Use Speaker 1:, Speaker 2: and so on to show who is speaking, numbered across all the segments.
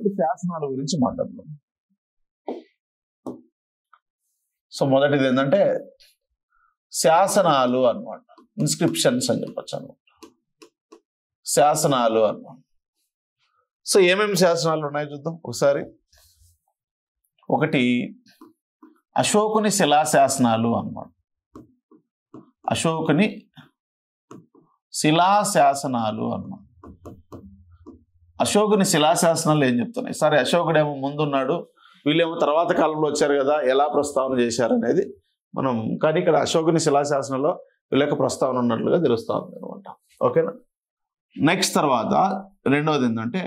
Speaker 1: ఇప్పుడు శాసనాల గురించి మాట్లాడదాం. సో మొదటిది ఏంటంటే శాసనాలు అన్నమాట, ఇన్స్క్రిప్షన్స్ అని చెప్పచ్చు అనమాట. శాసనాలు అన్నమాట. సో ఏమేమి శాసనాలు ఉన్నాయి చూద్దాం ఒకసారి. ఒకటి అశోకుని శిలాశాసనాలు అన్నమాట. అశోకుని శిలాశాసనాలు అన్నమాట. అశోకుని శిలాశాసనాలు ఏం చెప్తున్నాయి? సరే, అశోకుడేమో ముందున్నాడు, వీళ్ళేమో తర్వాత కాలంలో వచ్చారు కదా, ఎలా ప్రస్తావన చేశారనేది మనం, కానీ ఇక్కడ అశోకుని శిలాశాసనంలో వీళ్ళకి ప్రస్తావన ఉన్నట్లుగా తెలుస్తూ ఉంది అనమాట. ఓకేనా? నెక్స్ట్ తర్వాత రెండవది ఏంటంటే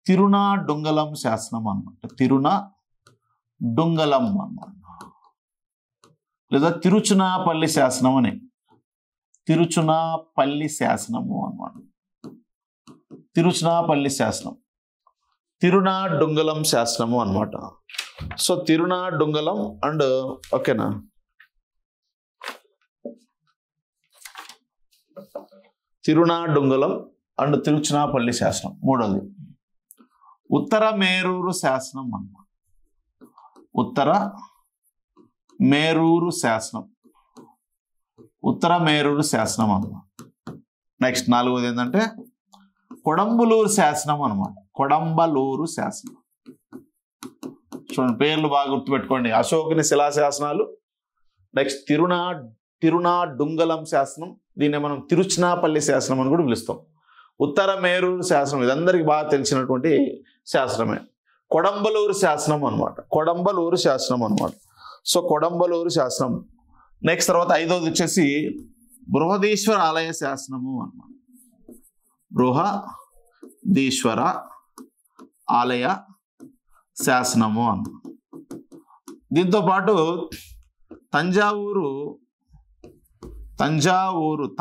Speaker 1: తిరునాడుంగలం శాసనం అన్నమాట. తిరునాడుంగలం అన్నమాట, లేదా తిరుచునాపల్లి శాసనం అని, తిరుచునాపల్లి శాసనము అన్నమాట. తిరుచునాపల్లి శాసనం, తిరునాడుంగలం శాసనము అన్నమాట. సో తిరునాడుంగలం అండ్ ఓకేనా, తిరునాడుంగలం అండ్ తిరుచునాపల్లి శాసనం. మూడవది ఉత్తర మేరూరు శాసనం అన్నమాట. ఉత్తర మేరూరు శాసనం, ఉత్తర మేరూరు శాసనం అన్నమాట. నెక్స్ట్ నాలుగవది ఏంటంటే కొడంబలూరు శాసనం అన్నమాట. కొడంబలూరు శాసనం. చూడండి, పేర్లు బాగా గుర్తుపెట్టుకోండి. అశోకుని శిలాశాసనాలు, నెక్స్ట్ తిరునాడుంగలం శాసనం, దీన్ని మనం తిరుచునాపల్లి శాసనం అని కూడా పిలుస్తాం. ఉత్తర మేరూరు శాసనం ఇదందరికీ బాగా తెలిసినటువంటి శాసనమే. కొడంబలూరు శాసనం అనమాట. కొడంబలూరు శాసనం అనమాట. సో కొడంబలూరు శాసనం. నెక్స్ట్ తర్వాత ఐదవది వచ్చేసి బృహదీశ్వర ఆలయ శాసనము అన్నమాట. బృహదీశ్వర ఆలయ శాసనము అన్నమాట. దీంతో పాటు తంజావూరు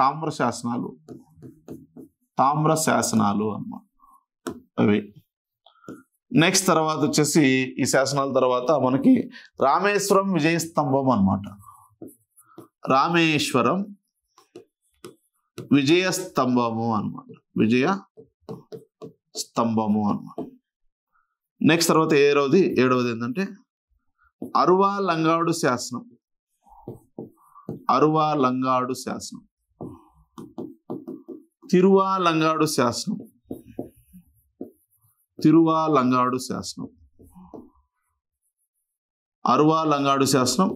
Speaker 1: తామ్ర శాసనాలు అన్నమాట అవి. నెక్స్ట్ తర్వాత వచ్చేసి ఈ శాసనాల తర్వాత మనకి రామేశ్వరం విజయస్తంభం అన్నమాట. రామేశ్వరం విజయస్తంభము అన్నమాట. విజయ స్తంభము అన్నమాట. నెక్స్ట్ తర్వాత ఏడవది ఏంటంటే అరువా లంగాడు శాసనం. అరువా లంగాడు శాసనం, తిరువాలంగాడు శాసనం, తిరువాలంగాడు శాసనం, అరువాలంగాడు శాసనం,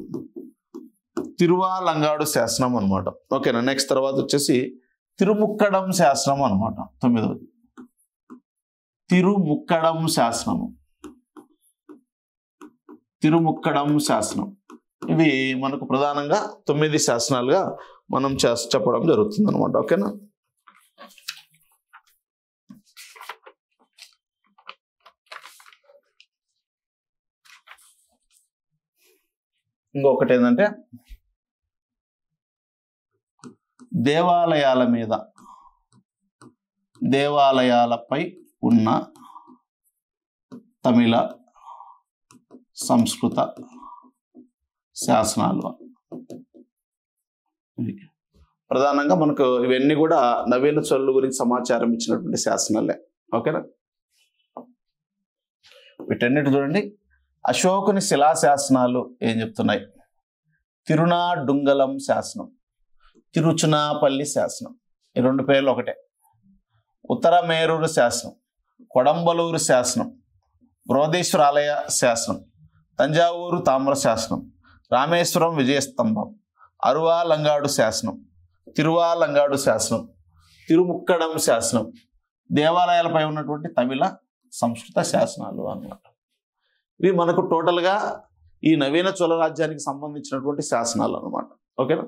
Speaker 1: తిరువాలంగాడు శాసనం అనమాట. ఓకేనా? నెక్స్ట్ తర్వాత వచ్చేసి తిరుముక్కడం శాసనం అనమాట. 9వది తిరుముక్కడం శాసనము, తిరుముక్కడం శాసనం. ఇవి మనకు ప్రధానంగా 9 శాసనాలుగా మనం చెప్పడం జరుగుతుంది అనమాట. ఓకేనా? ఇంకొకటి ఏంటంటే దేవాలయాలపై ఉన్న తమిళ సంస్కృత శాసనాలు. ప్రధానంగా మనకు ఇవన్నీ కూడా నవీన చోళుల గురించి సమాచారం ఇచ్చినటువంటి శాసనాలే. ఓకేనా? వీటన్నిటి చూడండి. అశోకుని శిలాశాసనాలు ఏం చెప్తున్నాయి? తిరునాడుంగలం శాసనం, తిరుచునాపల్లి శాసనం, ఈ రెండు పేర్లు ఒకటే. ఉత్తర మేరూరు శాసనం, కొడంబలూరు శాసనం, బృహదీశ్వర ఆలయ శాసనం, తంజావూరు తామ్ర శాసనం, రామేశ్వరం విజయస్తంభం, అరువాలంగాడు శాసనం, తిరువాలంగాడు శాసనం, తిరుముక్కడం శాసనం, దేవాలయాలపై ఉన్నటువంటి తమిళ సంస్కృత శాసనాలు అన్నమాట. ఇవి మనకు టోటల్గా ఈ నవీన చోళ రాజ్యానికి సంబంధించినటువంటి శాసనాలు అన్నమాట. ఓకేనా?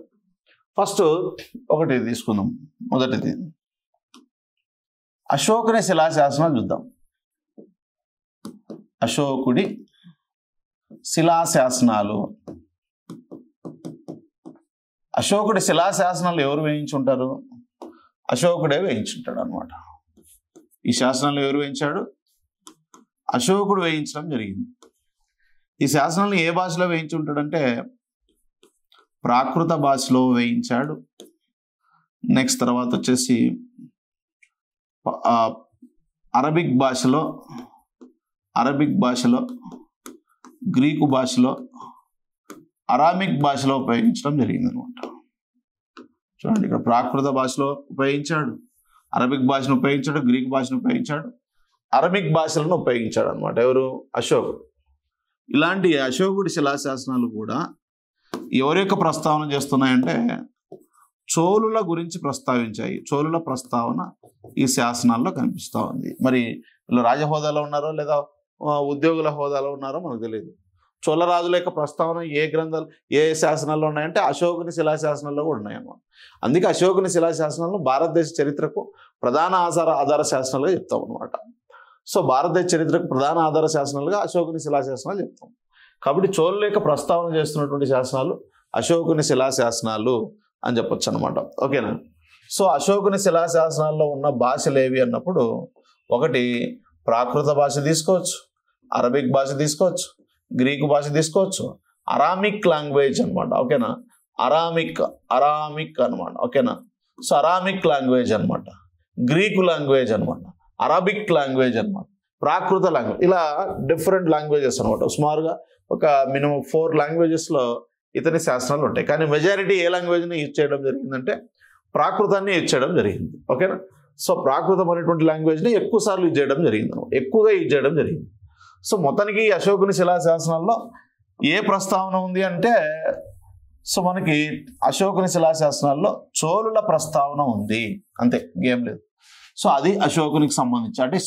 Speaker 1: ఫస్ట్ ఒకటి తీసుకుందాం. మొదటిది అశోకుని శిలాశాసనాలు చూద్దాం. అశోకుడి శిలాశాసనాలు. అశోకుడి శిలాశాసనాలు ఎవరు వేయించుంటారు? అశోకుడే వేయించుంటాడు అనమాట. ఈ శాసనాలు ఎవరు వేయించాడు? అశోకుడు వేయించడం జరిగింది. ఈ శాసనాలను ఏ భాషలో వేయించుంటాడంటే ప్రాకృత భాషలో వేయించాడు. నెక్స్ట్ తర్వాత వచ్చేసి అరబిక్ భాషలో గ్రీకు భాషలో అరామిక్ భాషలో ఉపయోగించడం జరిగింది అనమాట. చూడండి ఇక్కడ ప్రాకృత భాషలో ఉపయోగించాడు, అరబిక్ భాషను ఉపయోగించాడు, గ్రీక్ భాషను ఉపయోగించాడు, అరబిక్ భాషలను ఉపయోగించాడు అనమాట. ఎవరు? అశోకుడు. ఇలాంటి అశోకుడి శిలాశాసనాలు కూడా ఎవరి యొక్క ప్రస్తావన చేస్తున్నాయంటే చోళుల గురించి ప్రస్తావించాయి. చోళుల ప్రస్తావన ఈ శాసనాల్లో కనిపిస్తూ ఉంది. మరి వీళ్ళు రాజహోదాలో ఉన్నారో లేదా ఉద్యోగుల హోదాలో ఉన్నారో మనకు తెలియదు. చోళరాజుల యొక్క ప్రస్తావన ఏ గ్రంథాలు ఏ శాసనాల్లో ఉన్నాయంటే అశోకుని శిలాశాసనాల్లో కూడా ఉన్నాయన్నమాట. అందుకే అశోకుని శిలాశాసనాలను భారతదేశ చరిత్రకు ప్రధాన ఆధార శాసనాలుగా చెప్తాం అనమాట. సో భారతదేశ చరిత్రకు ప్రధాన ఆధార శాసనాలుగా అశోకుని శిలాశాసనాలు చెప్తాం. కాబట్టి చోళుల యొక్క ప్రస్తావన చేస్తున్నటువంటి శాసనాలు అశోకుని శిలాశాసనాలు అని చెప్పొచ్చు అనమాట. ఓకేనా? సో అశోకుని శిలాశాసనాల్లో ఉన్న భాషలు ఏవి అన్నప్పుడు ఒకటి ప్రాకృత భాష తీసుకోవచ్చు, అరబిక్ భాష తీసుకోవచ్చు, గ్రీకు భాష తీసుకోవచ్చు, అరామిక్ లాంగ్వేజ్ అనమాట. ఓకేనా? అరామిక్ అనమాట. ఓకేనా? సో అరామిక్ లాంగ్వేజ్ అనమాట, గ్రీకు లాంగ్వేజ్ అనమాట, అరబిక్ లాంగ్వేజ్ అనమాట, ప్రాకృత లాంగ్వేజ్, ఇలా డిఫరెంట్ లాంగ్వేజెస్ అనమాట. సుమారుగా ఒక మినిమం 4 లాంగ్వేజెస్లో ఇతని శాసనాలు ఉంటాయి. కానీ మెజారిటీ ఏ లాంగ్వేజ్ని యూజ్ చేయడం జరిగిందంటే ప్రాకృతాన్ని యూజ్ చేయడం జరిగింది. ఓకేనా? సో ప్రాకృతం అనేటువంటి లాంగ్వేజ్ని ఎక్కువసార్లు యూజ్ చేయడం జరిగింది, ఎక్కువగా యూజ్ చేయడం జరిగింది. సో మొత్తానికి అశోకుని శిలాశాసనాల్లో ఏ ప్రస్తావన ఉంది అంటే సో మనకి అశోకుని శిలాశాసనాల్లో చోళుల ప్రస్తావన ఉంది, అంతే, ఇంకేం లేదు. సో అది అశోకునికి సంబంధించి. అంటే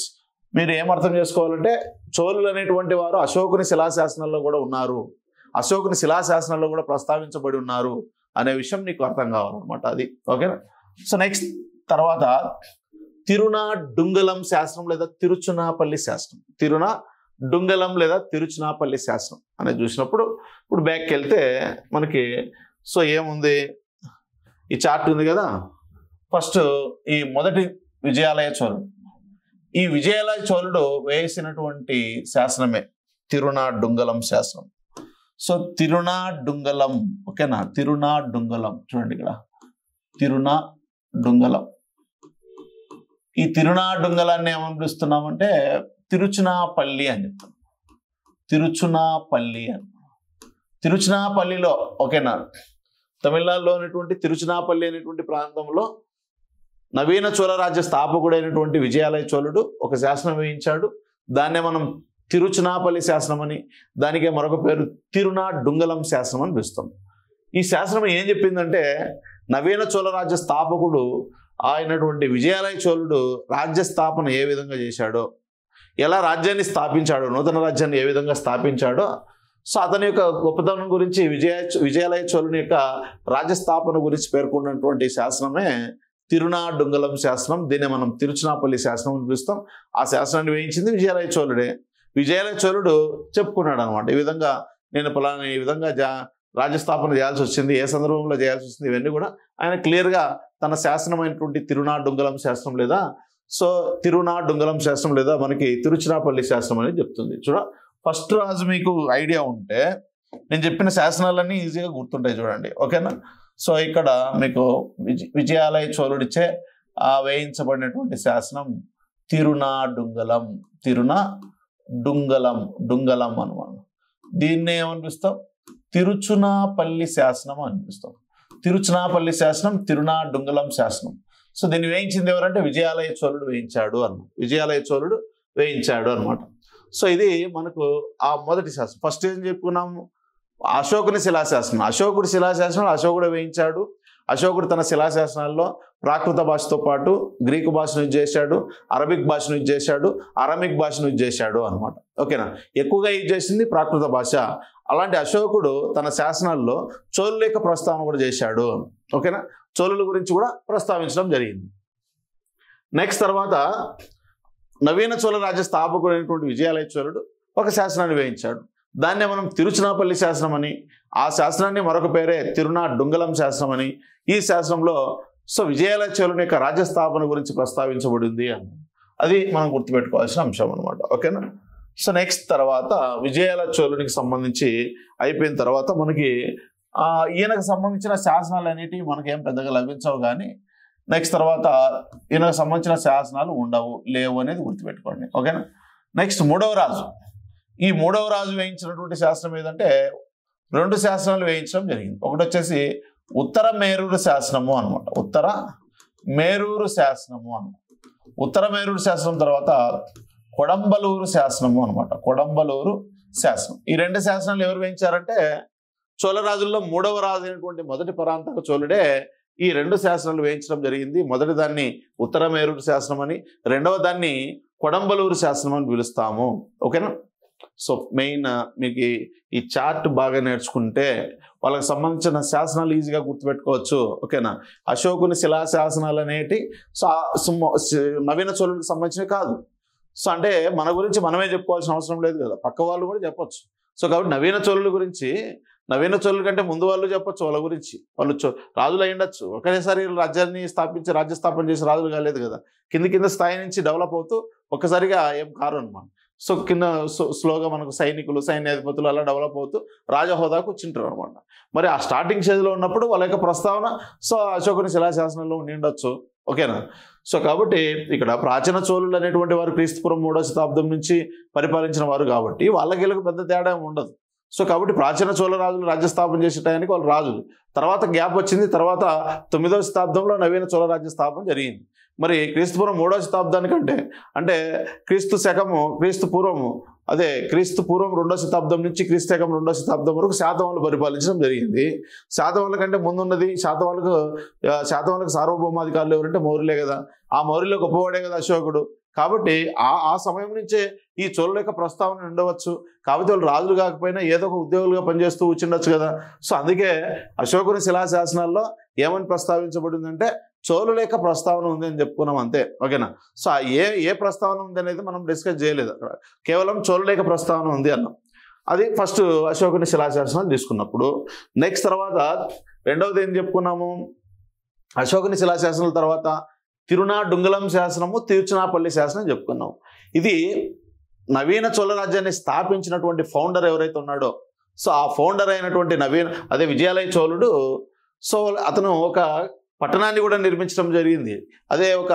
Speaker 1: మీరు ఏమర్థం చేసుకోవాలంటే చోళులు అనేటువంటి వారు అశోకుని శిలాశాసనాల్లో కూడా ఉన్నారు, అశోకుని శిలాశాసనాల్లో కూడా ప్రస్తావించబడి ఉన్నారు అనే విషయం నీకు అర్థం కావాలన్నమాట. అది ఓకేనా? సో నెక్స్ట్ తర్వాత తిరునాడుంగలం శాసనం లేదా తిరుచునాపల్లి శాసనం. తిరునాడుంగలం లేదా తిరుచునాపల్లి శాసనం అనేది చూసినప్పుడు ఇప్పుడు బ్యాక్కి వెళ్తే మనకి సో ఏముంది, ఈ చార్ట్ ఉంది కదా. ఫస్ట్ ఈ మొదటి విజయాలయ చోళుడు, ఈ విజయాలయ చోళుడు వేసినటువంటి శాసనమే తిరునాడుంగలం శాసనం. సో తిరునాడుంగలం, ఓకేనా? తిరునాడుంగలం చూడండి ఇక్కడ తిరునాడుంగలం. ఈ తిరునాడుంగలాన్ని ఏమని పిలుస్తున్నామంటే తిరుచునాపల్లి అని చెప్తాం. తిరుచునాపల్లి అని, తిరుచునాపల్లిలో, ఓకేనా, తమిళనాడులో ఉన్నటువంటి తిరుచునాపల్లి అనేటువంటి ప్రాంతంలో నవీన చోళ రాజ్య స్థాపకుడైనటువంటి విజయాలయ చోళుడు ఒక శాసనం వేయించాడు. దాన్నే మనం తిరుచునాపల్లి శాసనం అని, దానికే మరొక పేరు తిరునాడుంగలం శాసనం అని పిలుస్తాం. ఈ శాసనం ఏం చెప్పిందంటే నవీన చోళ రాజ్య స్థాపకుడు అయినటువంటి విజయాలయ చోళుడు రాజ్య స్థాపన ఏ విధంగా చేశాడో, ఎలా రాజ్యాన్ని స్థాపించాడో, నూతన రాజ్యాన్ని ఏ విధంగా స్థాపించాడో, సో అతని యొక్క గొప్పతనం గురించి విజయాలయ చోళుని యొక్క రాజ్యస్థాపన గురించి పేర్కొన్నటువంటి శాసనమే తిరునాడుంగలం శాసనం. దీన్ని మనం తిరుచునాపల్లి శాసనం అని పిలుస్తాం. ఆ శాసనాన్ని వేయించింది విజయాలయ చోళుడే. విజయాలయ చోళుడు చెప్పుకున్నాడు అనమాట, ఈ విధంగా నేను పలానా ఈ విధంగా రాజ్యస్థాపన చేయాల్సి వచ్చింది, ఏ సందర్భంలో చేయాల్సి వచ్చింది, ఇవన్నీ కూడా ఆయన క్లియర్గా తన శాసనమైనటువంటి తిరునాడుంగలం శాసనం లేదా సో తిరునాడుంగలం శాసనం లేదా మనకి తిరుచునాపల్లి శాసనం అనేది చెప్తుంది. చూడ ఫస్ట్ రాజు మీకు ఐడియా ఉంటే నేను చెప్పిన శాసనాలన్నీ ఈజీగా గుర్తుంటాయి చూడండి. ఓకేనా? సో ఇక్కడ మీకు విజయాలయ చోళుడిచే వేయించబడినటువంటి శాసనం తిరునాడుంగలం అనమాట. దీన్నే ఏమనిపిస్తాం? తిరుచునాపల్లి శాసనం అనిపిస్తాం. తిరుచునాపల్లి శాసనం, తిరునాడుంగలం శాసనం. సో దీన్ని వేయించింది ఎవరంటే విజయాలయ చోళుడు వేయించాడు అన్నమాట. విజయాలయ చోళుడు వేయించాడు అనమాట. సో ఇది మనకు ఆ మొదటి శాసనం. ఫస్ట్ ఏం చెప్పుకున్నాము? అశోకుని శిలాశాసనం. అశోకుడి శిలాశాసనం అశోకుడు వేయించాడు. అశోకుడు తన శిలాశాసనాల్లో ప్రాకృత భాషతో పాటు గ్రీకు భాషను యూజ్ చేశాడు, అరబిక్ భాషను యూజ్ చేశాడు, అరామిక్ భాషను యూజ్ చేశాడు అనమాట. ఓకేనా? ఎక్కువగా యూజ్ చేసింది ప్రాకృత భాష. అలాంటి అశోకుడు తన శాసనాల్లో చోళుల యొక్క ప్రస్తావన కూడా చేశాడు. ఓకేనా? చోళుల గురించి కూడా ప్రస్తావించడం జరిగింది. నెక్స్ట్ తర్వాత నవీన చోళ రాజ్య స్థాపకుడైనటువంటి విజయాలయ చోళుడు ఒక శాసనాన్ని వేయించాడు. దాన్నే మనం తిరుచునాపల్లి శాసనం అని, ఆ శాసనాన్ని మరొక పేరే తిరునాడుంగలం శాసనం అని. ఈ శాసనంలో సో విజయాలయ చోళుని యొక్క రాజ్యస్థాపన గురించి ప్రస్తావించబడింది అని, అది మనం గుర్తుపెట్టుకోవాల్సిన అంశం అనమాట. ఓకేనా? సో నెక్స్ట్ తర్వాత విజయాలయ చోళునికి సంబంధించి అయిపోయిన తర్వాత మనకి ఈయనకు సంబంధించిన శాసనాలు అనేటివి మనకేం పెద్దగా లభించవు. కానీ నెక్స్ట్ తర్వాత ఈయనకు సంబంధించిన శాసనాలు ఉండవు, లేవు అనేది గుర్తుపెట్టుకోండి. ఓకేనా. నెక్స్ట్ మూడవ రాజు. ఈ మూడవ రాజు వేయించినటువంటి శాసనం ఏదంటే 2 శాసనాలు వేయించడం జరిగింది. ఒకటి వచ్చేసి ఉత్తర మేరూరు శాసనము అనమాట. ఉత్తర మేరూరు శాసనము అనమాట. ఉత్తర మేరూరు శాసనం తర్వాత కొడంబలూరు శాసనము అనమాట. కొడంబలూరు శాసనం. ఈ 2 శాసనాలు ఎవరు వేయించారంటే చోళ రాజుల్లో 3వ రాజు అయినటువంటి మొదటి పరాంతక చోళుడే ఈ 2 శాసనాలు వేయించడం జరిగింది. మొదటి దాన్ని ఉత్తర మేరూరు శాసనం అని, రెండవ దాన్ని కొడంబలూరు శాసనం అని పిలుస్తాము. ఓకేనా. సో మెయిన్ మీకు ఈ చార్ట్ బాగా నేర్చుకుంటే వాళ్ళకి సంబంధించిన శాసనాలు ఈజీగా గుర్తుపెట్టుకోవచ్చు. ఓకేనా. అశోకుని శిలా శాసనాలు అనేటి నవీన చోళుడికి సంబంధించినవి కాదు. సో అంటే మన గురించి మనమే చెప్పుకోవాల్సిన అవసరం లేదు కదా, పక్క వాళ్ళు కూడా చెప్పొచ్చు. సో కాబట్టి నవీన చోళుల గురించి, నవీన చోళుల కంటే ముందు వాళ్ళు చెప్పొచ్చు వాళ్ళ గురించి. వాళ్ళు రాజులు అయ్యుండొచ్చు, ఒకేసారి రాజ్యాన్ని స్థాపించి రాజ్యస్థాపన చేసి రాజులు కాలేదు కదా. కింద స్థాయి నుంచి డెవలప్ అవుతూ ఒక్కసారిగా ఏం కారు అనమాట. సో కింద స్లోగా మనకు సైనికులు, సైన్యాధిపతులు అలా డెవలప్ అవుతూ రాజహోదాకు వచ్చింటారు అనమాట. మరి ఆ స్టార్టింగ్ స్టేజ్లో ఉన్నప్పుడు వాళ్ళ యొక్క ప్రస్తావన సో అశోకుని శిలాశాసనంలో ఉండి ఉండొచ్చు. ఓకేనా. సో కాబట్టి ఇక్కడ ప్రాచీన చోళులు అనేటువంటి వారు క్రీస్తుపురం 3వ శతాబ్దం నుంచి పరిపాలించిన వారు కాబట్టి వాళ్ళకి పెద్ద తేడా ఉండదు. సో కాబట్టి ప్రాచీన చోళ రాజులు రాజ్యస్థాపన చేసే టయానికి వాళ్ళు రాజులు. తర్వాత గ్యాప్ వచ్చింది. తర్వాత 9వ శతాబ్దంలో నవీన చోళ రాజ్య స్థాపన జరిగింది. మరి క్రీస్తుపురం 3వ శతాబ్దానికంటే అంటే క్రీస్తు పూర్వం 2వ శతాబ్దం నుంచి క్రీస్తు శకం 2వ శతాబ్దం వరకు శాతవాహనులు పరిపాలించడం జరిగింది. శాతవాహనుల కంటే ముందున్నది శాతవాహనులకు సార్వభౌమాధికారులు ఎవరంటే మౌర్యులే కదా. ఆ మౌర్యులో గొప్పవాడే కదా అశోకుడు. కాబట్టి ఆ సమయం నుంచే ఈ చోళుల యొక్క ప్రస్తావన ఉండవచ్చు. కాబట్టి వాళ్ళు రాజులు కాకపోయినా ఏదో ఒక ఉద్యోగులుగా పనిచేస్తూ కూర్చుండొచ్చు కదా. సో అందుకే అశోకుని శిలాశాసనాల్లో ఏమని ప్రస్తావించబడిందంటే చోళుల యొక్క ప్రస్తావన ఉంది అని చెప్పుకున్నాం అంతే. ఓకేనా. సో ఏ ప్రస్తావన ఉంది అనేది మనం డిస్కస్ చేయలేదు అక్కడ, కేవలం చోళుల యొక్క ప్రస్తావన ఉంది అన్నాం. అది ఫస్ట్ అశోకుని శిలాశాసనాలు తీసుకున్నప్పుడు. నెక్స్ట్ తర్వాత రెండవది ఏం చెప్పుకున్నాము, అశోకుని శిలాశాసనాల తర్వాత తిరునాడుంగలం శాసనము, తిరుచునాపల్లి శాసనం చెప్పుకున్నాం. ఇది నవీన చోళ రాజ్యాన్ని స్థాపించినటువంటి ఫౌండర్ ఎవరైతే ఉన్నాడో, సో ఆ ఫౌండర్ అయినటువంటి విజయాలయ చోళుడు, సో అతను ఒక పట్టణాన్ని కూడా నిర్మించడం జరిగింది. అదే ఒక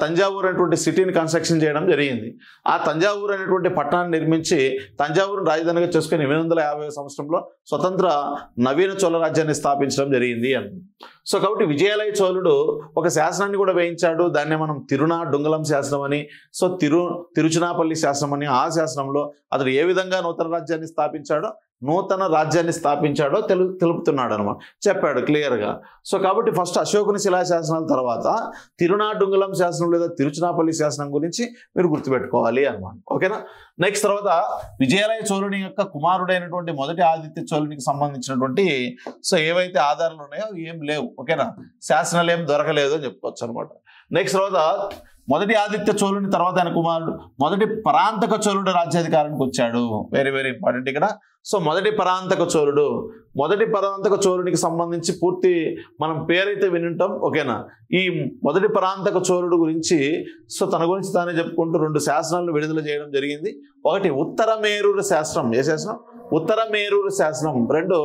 Speaker 1: తంజావూరు అనేటువంటి సిటీని కన్స్ట్రక్షన్ చేయడం జరిగింది. ఆ తంజావూరు అనేటువంటి పట్టణాన్ని నిర్మించి తంజావూరును రాజధానిగా చేసుకుని 850వ సంవత్సరంలో స్వతంత్ర నవీన చోళ రాజ్యాన్ని స్థాపించడం జరిగింది అని. సో కాబట్టి విజయాలయ చోళుడు ఒక శాసనాన్ని కూడా వేయించాడు. దాన్నే మనం తిరునాడుంగలం శాసనం అని, సో తిరుచునాపల్లి శాసనం అని. ఆ శాసనంలో అతడు ఏ విధంగా నూతన రాజ్యాన్ని స్థాపించాడో తెలుపుతున్నాడు అనమాట, చెప్పాడు క్లియర్గా. సో కాబట్టి ఫస్ట్ అశోకుని శిలాశాసనాల తర్వాత తిరునాడుంగలం శాసనం లేదా తిరుచునాపల్లి శాసనం గురించి మీరు గుర్తుపెట్టుకోవాలి అనమాట. ఓకేనా. నెక్స్ట్ తర్వాత విజయాలయ చోళుని యొక్క కుమారుడైనటువంటి మొదటి ఆదిత్య చోళునికి సంబంధించినటువంటి సో ఏవైతే ఆధారాలు ఉన్నాయో ఏం లేవు. ఓకేనా. శాసనాలు ఏం దొరకలేదు అని చెప్పుకోవచ్చు అనమాట. నెక్స్ట్ తర్వాత మొదటి ఆదిత్య చోళుని తర్వాత ఆయన కుమారుడు మొదటి పరాంతక చోళుడు రాజ్యాధికారానికి వచ్చాడు. వెరీ వెరీ ఇంపార్టెంట్ ఇక్కడ. సో మొదటి పరాంతక చోళునికి సంబంధించి పూర్తి మనం పేరైతే వినుంటాం. ఓకేనా. ఈ మొదటి పరాంతక చోళుడు గురించి సో తన గురించి తానే చెప్పుకుంటూ 2 శాసనాలను విడుదల చేయడం జరిగింది. ఒకటి ఉత్తర మేరూరు శాసనం. ఏ శాసనం? ఉత్తర మేరూరు శాసనం. 2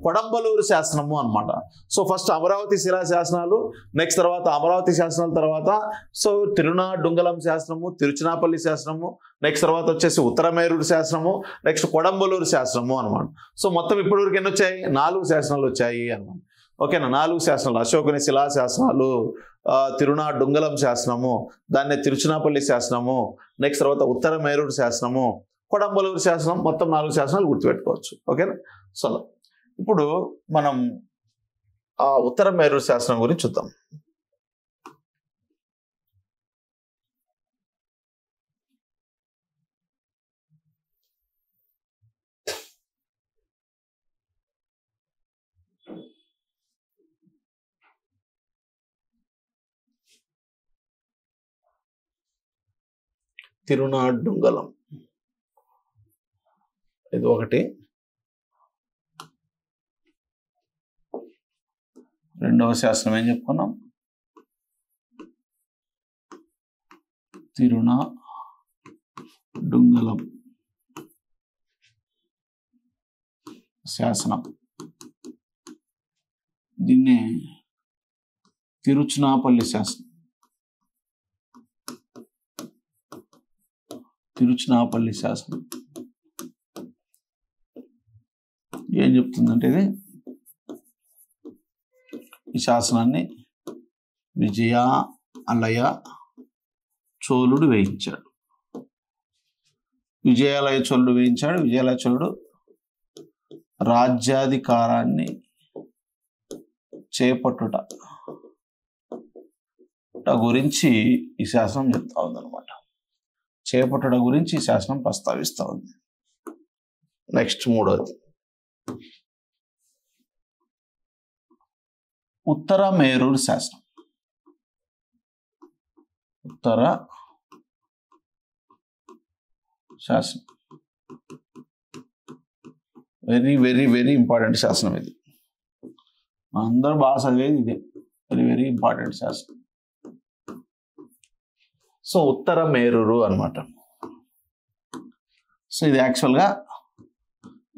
Speaker 1: కొడంబలూరు శాసనము అనమాట. సో ఫస్ట్ అమరావతి శిలా శాసనాలు, నెక్స్ట్ తర్వాత అమరావతి శాసనాల తర్వాత సో తిరునాడుంగలం శాసనము, తిరుచునాపల్లి శాసనము, నెక్స్ట్ తర్వాత వచ్చేసి ఉత్తర మేరూరు శాసనము, నెక్స్ట్ కొడంబలూరు శాసనము అనమాట. సో మొత్తం ఇప్పటివరకు ఎన్ని వచ్చాయి? 4 శాసనాలు వచ్చాయి అనమాట. ఓకేనా. 4 శాసనాలు, అశోకుని శిలా శాసనాలు, తిరునాడుంగలం శాసనము, దాన్నే తిరుచునాపల్లి శాసనము, నెక్స్ట్ తర్వాత ఉత్తర మేరూరు శాసనము, కొడంబలూరు శాసనం, మొత్తం 4 శాసనాలు గుర్తుపెట్టుకోవచ్చు. ఓకేనా. సో ఇప్పుడు మనం ఉత్తర మేరూరు శాసనం గురించి చూద్దాం. తిరునాడుంగలం ఇది ఒకటి. రెండవ శాసనం ఏం చెప్పుకున్నాం? తిరునాడుంగలం శాసనం. దీన్నే తిరుచునాపల్లి శాసనం. తిరుచునాపల్లి శాసనం ఏం చెప్తుందంటే ఇది, ఈ శాసనాన్ని విజయాలయ చోళుడు వేయించాడు. విజయాలయ చోళుడు వేయించాడు. విజయాలయ చోళుడు రాజ్యాధికారాన్ని చేపట్టుట గురించి ఈ శాసనం చెప్తా ఉందన్నమాట. చేపట్టుట గురించి ఈ శాసనం ప్రస్తావిస్తూ ఉంది. నెక్స్ట్ మూడవది ఉత్తర మేరూరు శాసనం. ఉత్తర శాసనం వెరీ వెరీ వెరీ ఇంపార్టెంట్ శాసనం ఇది. అందరూ బాగా చదివేది ఇదే, వెరీ వెరీ ఇంపార్టెంట్ శాసనం. సో ఉత్తర మేరూరు అనమాట. సో ఇది యాక్చువల్గా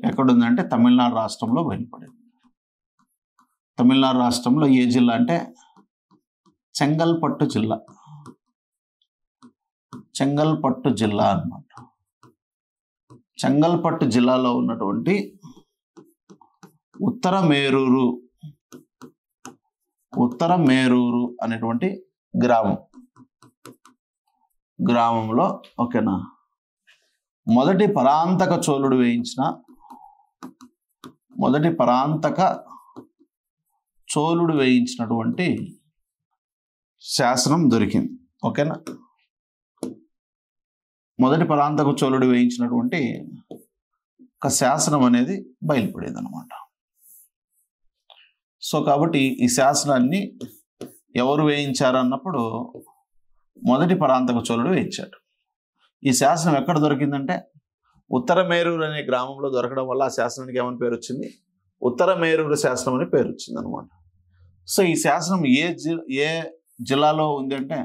Speaker 1: ఎక్కడుందంటే తమిళనాడు రాష్ట్రంలో బయలుపడింది. తమిళనాడు రాష్ట్రంలో ఏ జిల్లా అంటే చెంగల్పట్టు జిల్లా. చెంగల్పట్టు జిల్లా అన్నమాట. చెంగల్పట్టు జిల్లాలో ఉన్నటువంటి ఉత్తర మేరూరు అనేటువంటి గ్రామంలో ఓకేనా మొదటి పరాంతక చోళుడు వేయించినటువంటి శాసనం దొరికింది. ఓకేనా, మొదటి పరాంతక చోళుడు వేయించినటువంటి ఒక శాసనం అనేది బయలుపడేది అనమాట. సో కాబట్టి ఈ శాసనాన్ని ఎవరు వేయించారు అన్నప్పుడు మొదటి పరాంతక చోళుడు వేయించాడు. ఈ శాసనం ఎక్కడ దొరికిందంటే ఉత్తర మేరూరు అనే గ్రామంలో దొరకడం వల్ల ఆ శాసనానికి ఏమని పేరు వచ్చింది, ఉత్తర మేరూరు శాసనం అని పేరు వచ్చింది అనమాట. సో ఈ శాసనం ఏ జిల్లాలో ఉంది అంటే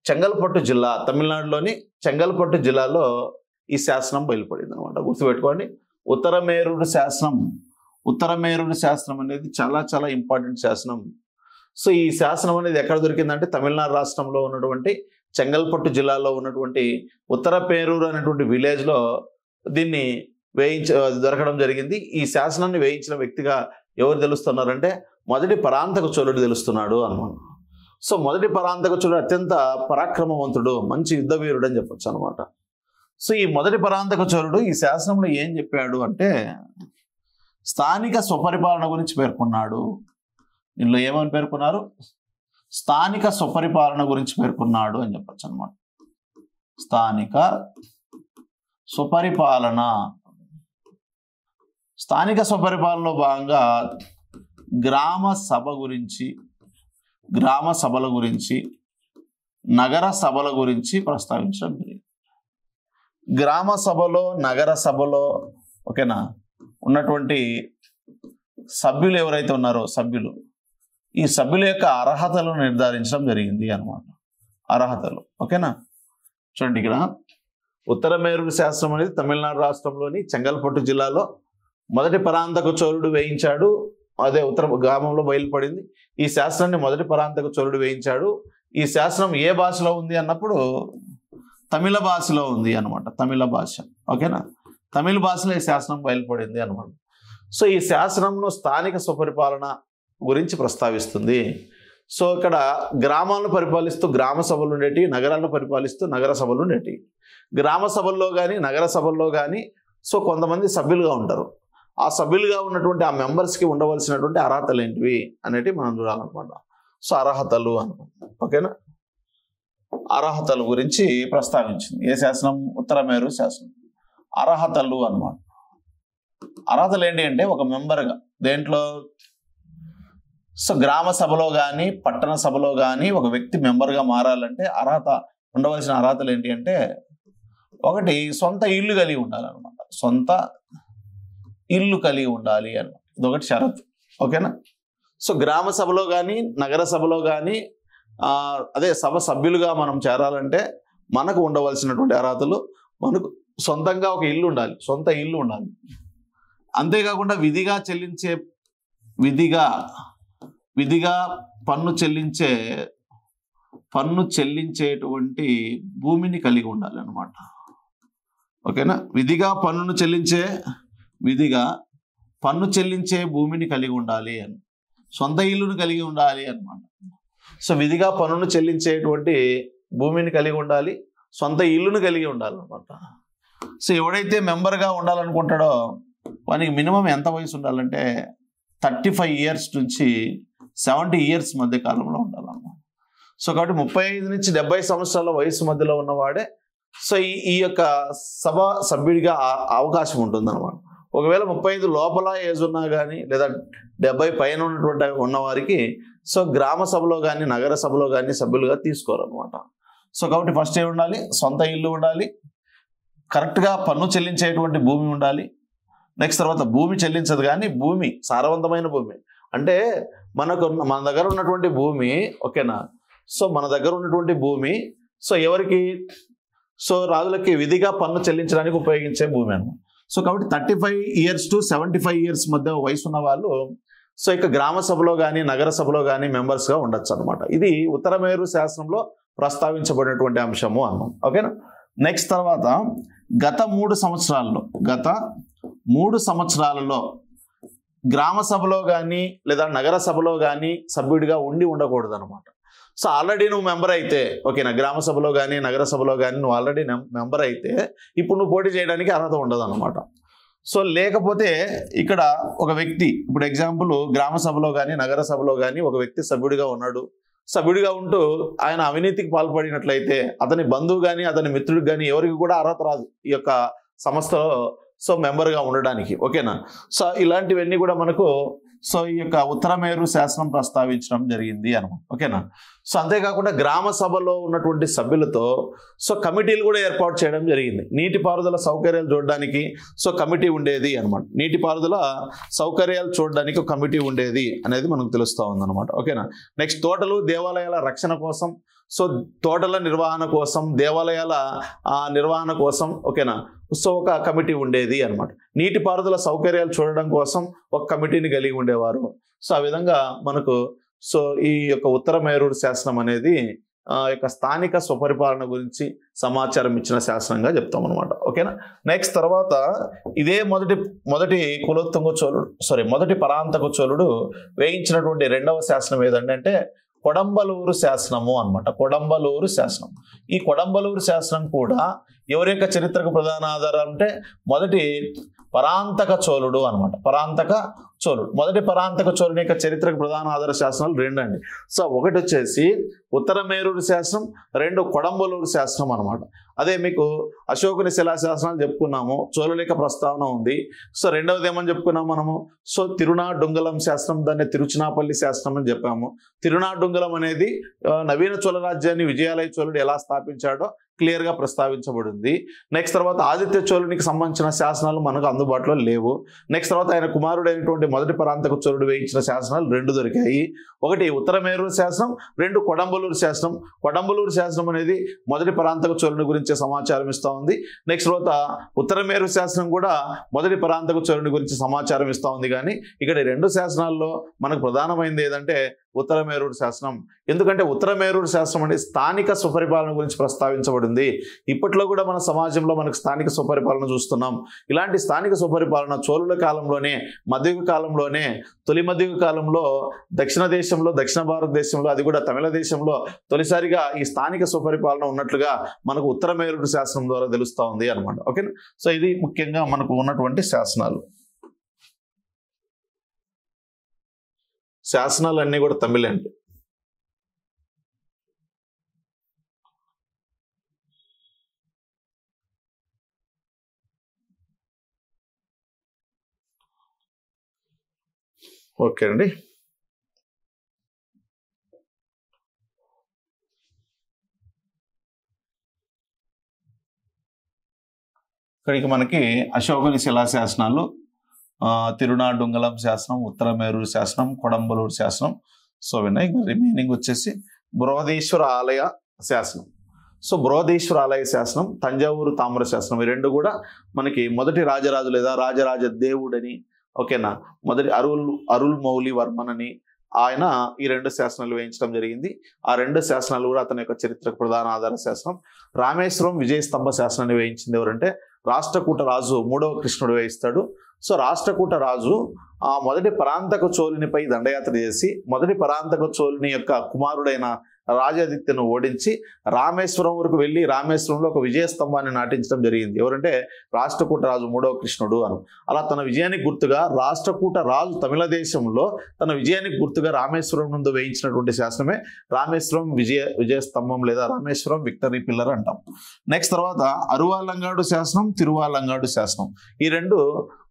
Speaker 1: చెంగల్పట్టు జిల్లా, తమిళనాడులోని చెంగల్పట్టు జిల్లాలో ఈ శాసనం బయలుపడింది అనమాట. గుర్తుపెట్టుకోండి, ఉత్తర మేరూరు శాసనం అనేది చాలా చాలా ఇంపార్టెంట్ శాసనం. సో ఈ శాసనం అనేది ఎక్కడ దొరికిందంటే తమిళనాడు రాష్ట్రంలో ఉన్నటువంటి చెంగల్పట్టు జిల్లాలో ఉన్నటువంటి ఉత్తర పేరూరు అనేటువంటి విలేజ్లో దీన్ని దొరకడం జరిగింది. ఈ శాసనాన్ని వేయించిన వ్యక్తిగా ఎవరు తెలుస్తున్నారంటే మొదటి పరాంతక చోళుడు తెలుస్తున్నాడు అన్నమాట. సో మొదటి పరాంతక చోళుడు అత్యంత పరాక్రమవంతుడు, మంచి యుద్ధవీరుడు అని చెప్పొచ్చు అనమాట. సో ఈ మొదటి పరాంతక చోళుడు ఈ శాసనంలో ఏం చెప్పాడు అంటే స్థానిక స్వపరిపాలన గురించి పేర్కొన్నాడు. దీనిలో ఏమని పేర్కొన్నారు, స్థానిక స్వపరిపాలన గురించి పేర్కొన్నాడు అని చెప్పచ్చు అనమాట. స్థానిక స్వపరిపాలనలో భాగంగా గ్రామ సభల గురించి నగర సభల గురించి ప్రస్తావించడం జరిగింది. గ్రామ సభలో నగర సభలో ఓకేనా ఉన్నటువంటి సభ్యులు ఎవరైతే ఉన్నారో ఈ సభ్యుల యొక్క అర్హతలను నిర్ధారించడం జరిగింది అన్నమాట. అర్హతలు ఓకేనా. చూడండి, ఇక్కడ ఉత్తర మేరూరు శాసనం అనేది తమిళనాడు రాష్ట్రంలోని చెంగల్పట్టు జిల్లాలో మొదటి పరాంతక చోళుడు వేయించాడు. అదే ఉత్తర గ్రామంలో బయలుపడింది. ఈ శాసనాన్ని మొదటి పరాంతక చోళుడు వేయించాడు. ఈ శాసనం ఏ భాషలో ఉంది అన్నప్పుడు తమిళ భాషలో ఉంది అనమాట. తమిళ భాష ఓకేనా, తమిళ భాషలో ఈ శాసనం బయలుపడింది అనమాట. సో ఈ శాసనంలో స్థానిక స్వపరిపాలన గురించి ప్రస్తావిస్తుంది. సో ఇక్కడ గ్రామాలను పరిపాలిస్తూ గ్రామ సభలు ఉండేవి, నగరాలను పరిపాలిస్తూ నగర సభలు ఉండేవి. గ్రామ సభల్లో కానీ నగర సభల్లో కానీ సో కొంతమంది సభ్యులుగా ఉంటారు. ఆ సభ్యులుగా ఉన్నటువంటి ఆ మెంబర్స్కి ఉండవలసినటువంటి అర్హతలు ఏంటివి అనేటివి మనం చూడాలన్నమాట. సో అర్హతలు అనమాట. ఓకేనా, అర్హతల గురించి ప్రస్తావించింది ఏ శాసనం, ఉత్తర మేరూరు శాసనం. అర్హతలు అన్నమాట. అర్హతలు ఏంటి అంటే ఒక మెంబర్గా దేంట్లో సో గ్రామ సభలో కానీ పట్టణ సభలో కానీ ఒక వ్యక్తి మెంబర్గా మారాలంటే ఉండవలసిన అర్హతలు ఏంటి అంటే ఒకటి సొంత ఇల్లు కలిగి ఉండాలన్నమాట. సొంత ఇల్లు కలిగి ఉండాలి అన్నమాట. ఇదొకటి షరతు. ఓకేనా. సో గ్రామ సభలో కానీ నగర సభలో కానీ అదే సభ సభ్యులుగా మనం చేరాలంటే మనకు ఉండవలసినటువంటి అర్హతలు మనకు సొంతంగా ఒక ఇల్లు ఉండాలి, సొంత ఇల్లు ఉండాలి. అంతేకాకుండా విధిగా విధిగా పన్ను చెల్లించేటువంటి భూమిని కలిగి ఉండాలి అన్నమాట. ఓకేనా? విధిగా పన్ను చెల్లించే భూమిని కలిగి ఉండాలి అని, సొంత ఇల్లును కలిగి ఉండాలి అన్నమాట. సో విధిగా పన్నును చెల్లించేటువంటి భూమిని కలిగి ఉండాలి, సొంత ఇల్లును కలిగి ఉండాలి అన్నమాట. సో ఎవడైతే మెంబర్గా ఉండాలనుకుంటాడో వానికి మినిమం ఎంత వయసు ఉండాలంటే 35 ఇయర్స్ నుంచి 70 ఇయర్స్ మధ్య కాలంలో ఉండాలన్నమాట. సో కాబట్టి 35 నుంచి 70 సంవత్సరాల వయసు మధ్యలో ఉన్నవాడే సో ఈ యొక్క సభ సభ్యుడిగా అవకాశం ఉంటుందన్నమాట. ఒకవేళ 35 లోపల ఏజ్ ఉన్నా కానీ లేదా 70 పైన ఉన్నవారికి సో గ్రామ సభలో కానీ నగర సభలో కానీ సభ్యులుగా తీసుకోరన్నమాట. సో కాబట్టి ఫస్ట్ ఏమి ఉండాలి? సొంత ఇల్లు ఉండాలి, కరెక్ట్గా పన్ను చెల్లించేటువంటి భూమి ఉండాలి. నెక్స్ట్ తర్వాత భూమి చెల్లించదు కానీ భూమి సారవంతమైన భూమి అంటే మన దగ్గర ఉన్నటువంటి భూమి, ఓకేనా? సో మన దగ్గర ఉన్నటువంటి భూమి సో ఎవరికి? సో రాజులకి విధిగా పన్ను చెల్లించడానికి ఉపయోగించే భూమి అన్నమాట. సో కాబట్టి 35 ఇయర్స్ టు 75 ఇయర్స్ మధ్య వయసు ఉన్న వాళ్ళు సో ఇక గ్రామ సభలో కానీ నగర సభలో కానీ మెంబర్స్గా ఉండొచ్చు అనమాట. ఇది ఉత్తరమేరు శాసనంలో ప్రస్తావించబడినటువంటి అంశము అన్నాం. ఓకేనా? నెక్స్ట్ తర్వాత గత 3 సంవత్సరాలలో గ్రామ సభలో కానీ లేదా నగర సభలో కానీ సభ్యుడిగా ఉండకూడదు అనమాట. సో ఆల్రెడీ నువ్వు మెంబర్ అయితే, ఓకేనా, గ్రామ సభలో కానీ నగర సభలో కానీ నువ్వు ఆల్రెడీ మెంబర్ అయితే ఇప్పుడు నువ్వు పోటీ చేయడానికి అర్హత ఉండదు అనమాట. సో లేకపోతే ఇక్కడ ఒక వ్యక్తి, ఇప్పుడు ఎగ్జాంపుల్ గ్రామ సభలో కానీ నగర సభలో కానీ ఒక వ్యక్తి సభ్యుడిగా ఉన్నాడు. సభ్యుడిగా ఉంటూ ఆయన అవినీతికి పాల్పడినట్లయితే అతని బంధువు కానీ అతని మిత్రుడికి కానీ ఎవరికి కూడా అర్హత రాదు ఈ యొక్క సంస్థలో సో మెంబర్గా ఉండడానికి. ఓకేనా? సో ఇలాంటివన్నీ కూడా మనకు సో ఈ యొక్క ఉత్తరమేరు శాసనం ప్రస్తావించడం జరిగింది అనమాట. ఓకేనా? సో అంతేకాకుండా గ్రామ సభలో ఉన్నటువంటి సభ్యులతో సో కమిటీలు కూడా ఏర్పాటు చేయడం జరిగింది. నీటిపారుదల సౌకర్యాలు చూడడానికి సో కమిటీ ఉండేది అనమాట. నీటిపారుదల సౌకర్యాలు చూడడానికి ఒక కమిటీ ఉండేది అనేది మనకు తెలుస్తూ ఉందన్నమాట. ఓకేనా? నెక్స్ట్ తోటలు దేవాలయాల రక్షణ కోసం సో తోటల నిర్వహణ కోసం దేవాలయాల నిర్వహణ కోసం, ఓకేనా, సో ఒక కమిటీ ఉండేది అనమాట. నీటిపారుదల సౌకర్యాలు చూడడం కోసం ఒక కమిటీని కలిగి ఉండేవారు. సో ఆ విధంగా మనకు సో ఈ యొక్క ఉత్తరమేరూరు శాసనం అనేది యొక్క స్థానిక స్వపరిపాలన గురించి సమాచారం ఇచ్చిన శాసనంగా చెప్తాం అనమాట. ఓకేనా? నెక్స్ట్ తర్వాత ఇదే మొదటి పరాంతక చోళుడు వేయించినటువంటి 2వ శాసనం ఏదంటే కొడంబలూరు శాసనము అనమాట. కొడంబలూరు శాసనం. ఈ కొడంబలూరు శాసనం కూడా ఎవరి యొక్క చరిత్రకు ప్రధాన ఆధారం అంటే మొదటి పరాంతక చోళుడు అనమాట. మొదటి పరాంతక చోళుని యొక్క చరిత్రకు ప్రధాన ఆధార శాసనాలు 2 అండి. సో ఒకటి వచ్చేసి ఉత్తరమేరూరు శాసనం, 2 కొడంబలూరు శాసనం అనమాట. అదే మీకు అశోకుని శిలాశాసనాలు చెప్పుకున్నాము, చోళుల యొక్క ప్రస్తావన ఉంది. సో రెండవది ఏమని చెప్పుకున్నాము మనము? సో తిరునాడుంగలం శాసనం, దాన్ని తిరుచినాపల్లి శాసనం అని చెప్పాము. తిరునాడుంగలం అనేది నవీన చోళ రాజ్యాన్ని విజయాలయ చోళుడు ఎలా స్థాపించాడో క్లియర్గా ప్రస్తావించబడింది. నెక్స్ట్ తర్వాత ఆదిత్య చోళునికి సంబంధించిన శాసనాలు మనకు అందుబాటులో లేవు. నెక్స్ట్ తర్వాత ఆయన కుమారుడైనటువంటి మొదటి పరాంతక చోళుడు వేయించిన శాసనాలు 2 దొరికాయి. ఒకటి ఉత్తరమేరూరు శాసనం, 2 కొడంబలూరు శాసనం. కొడంబలూరు శాసనం అనేది మొదటి పరాంతక చోళుని గురించి సమాచారం ఇస్తూ ఉంది. నెక్స్ట్ తర్వాత ఉత్తరమేరు శాసనం కూడా మొదటి పరాంతక చోళుని గురించి సమాచారం ఇస్తూ ఉంది. కానీ ఇక్కడ 2 శాసనాల్లో మనకు ప్రధానమైనది ఏదంటే ఉత్తరమేరూరు శాసనం. ఎందుకంటే ఉత్తరమేరూరు శాసనం అనేది స్థానిక స్వపరిపాలన గురించి ప్రస్తావించబడింది. ఇప్పట్లో కూడా మన సమాజంలో మనకు స్థానిక స్వపరిపాలన చూస్తున్నాం. ఇలాంటి స్థానిక స్వపరిపాలన చోళుల కాలంలోనే, మధ్యయుగ కాలంలోనే, తొలి మధ్యయుగ కాలంలో దక్షిణ భారతదేశంలో, అది కూడా తమిళ దేశంలో తొలిసారిగా ఈ స్థానిక స్వపరిపాలన ఉన్నట్లుగా మనకు ఉత్తరమేరూరు శాసనం ద్వారా తెలుస్తూ ఉంది అనమాట. ఓకే? సో ఇది ముఖ్యంగా మనకు ఉన్నటువంటి శాసనాలన్నీ కూడా తమిళ అండి. ఓకే అండి. ఇక్కడికి మనకి అశోకుని శిలాశాసనాలు, తిరునాడుంగలం శాసనం, ఉత్తరమేరూరు శాసనం, కొడంబలూరు శాసనం సో విన్నాయి. రిమైనింగ్ వచ్చేసి బృహదీశ్వర ఆలయ శాసనం. సో బృహదీశ్వర ఆలయ శాసనం, తంజావూరు తామ్ర శాసనం, ఈ 2 కూడా మనకి మొదటి రాజరాజు లేదా రాజరాజ దేవుడని, ఓకేనా, మొదటి అరుల్ మౌలి వర్మన్ అని, ఆయన ఈ 2 శాసనాలు వేయించడం జరిగింది. ఆ 2 శాసనాలు కూడా అతని యొక్క చరిత్రకు ప్రధాన ఆధార శాసనం. రామేశ్వరం విజయస్తంభ శాసనాన్ని వేయించింది ఎవరంటే రాష్ట్రకూట రాజు 3వ కృష్ణుడు వేయిస్తాడు. సో రాష్ట్రకూట రాజు మొదటి పరాంతక చోళునిపై దండయాత్ర చేసి మొదటి పరాంతక చోళుని యొక్క కుమారుడైన రాజాదిత్యను ఓడించి రామేశ్వరం వరకు వెళ్ళి రామేశ్వరంలో ఒక విజయస్తంభాన్ని నాటించడం జరిగింది. ఎవరంటే రాష్ట్రకూట రాజు 3వ కృష్ణుడు అను. అలా తన విజయానికి గుర్తుగా రాష్ట్రకూట రాజు తమిళ దేశంలో తన విజయానికి గుర్తుగా రామేశ్వరం ముందు వేయించినటువంటి శాసనమే రామేశ్వరం విజయస్తంభం లేదా రామేశ్వరం విక్టరీ పిల్లర్ అంటాం. నెక్స్ట్ తర్వాత అరువాలంగాడు శాసనం, తిరువాలంగాడు శాసనం. ఈ 2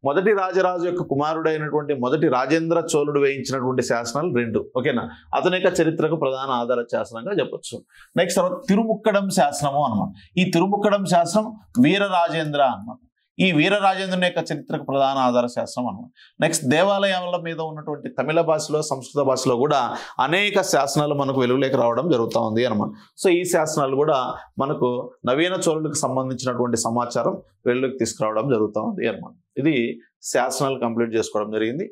Speaker 1: మొదటి రాజరాజు యొక్క కుమారుడైనటువంటి మొదటి రాజేంద్ర చోళుడు వేయించినటువంటి శాసనాలు 2. ఓకేనా, అతని యొక్క చరిత్రకు ప్రధాన ఆధార శాసనంగా చెప్పొచ్చు. నెక్స్ట్ తర్వాత తిరుముక్కడం శాసనము అనమాట. ఈ తిరుముక్కడం శాసనం వీరరాజేంద్ర అనమాట. ఈ వీరరాజేంద్రుని యొక్క చరిత్రకు ప్రధాన ఆధార శాస్త్రం అనమాట. నెక్స్ట్ దేవాలయాల మీద ఉన్నటువంటి తమిళ భాషలో సంస్కృత భాషలో కూడా అనేక శాసనాలు మనకు వెలుగులోకి రావడం జరుగుతూ ఉంది అనమాట. సో ఈ శాసనాలు కూడా మనకు నవీన చోళులకు సంబంధించినటువంటి సమాచారం వెలుగులోకి తీసుకురావడం జరుగుతూ ఉంది అనమాట. ఇది శాసనాలు కంప్లీట్ చేసుకోవడం జరిగింది.